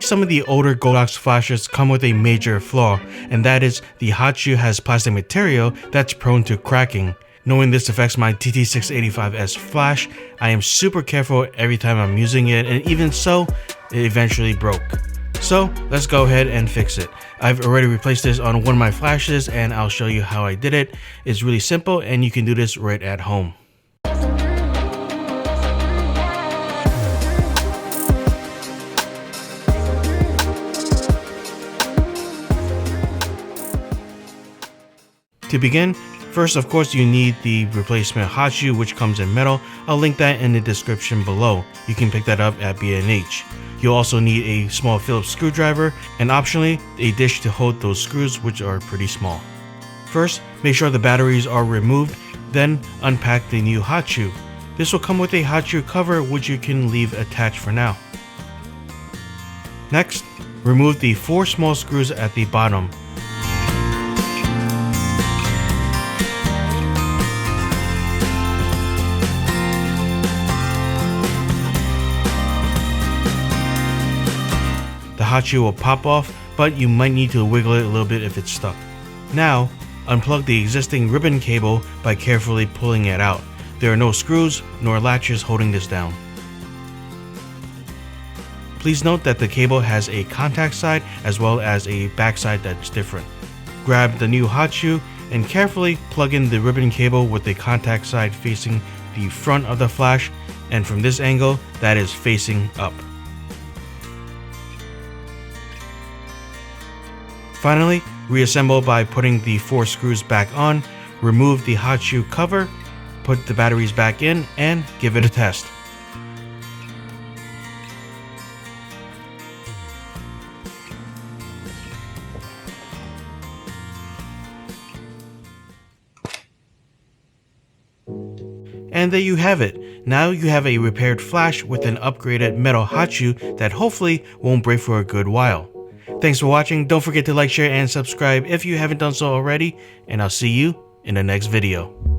some of the older Godox flashes come with a major flaw, and that is the hot shoe has plastic material that's prone to cracking. Knowing this affects my TT685S flash, I am super careful every time I'm using it, and even so, it eventually broke. So let's go ahead and fix it. I've already replaced this on one of my flashes and I'll show you how I did it. It's really simple and you can do this right at home. To begin, first of course you need the replacement hot shoe which comes in metal. I'll link that in the description below. You can pick that up at B&H. You'll also need a small Phillips screwdriver and optionally a dish to hold those screws which are pretty small. First, make sure the batteries are removed, then unpack the new hot shoe. This will come with a hot shoe cover which you can leave attached for now. Next, remove the 4 small screws at the bottom. The hot shoe will pop off, but you might need to wiggle it a little bit if it's stuck. Now, unplug the existing ribbon cable by carefully pulling it out. There are no screws nor latches holding this down. Please note that the cable has a contact side as well as a back side that's different. Grab the new hot shoe and carefully plug in the ribbon cable with the contact side facing the front of the flash, and from this angle that is facing up. Finally, reassemble by putting the 4 screws back on, remove the hot shoe cover, put the batteries back in, and give it a test. And there you have it. Now you have a repaired flash with an upgraded metal hot shoe that hopefully won't break for a good while. Thanks for watching. Don't forget to like, share, and subscribe if you haven't done so already, and I'll see you in the next video.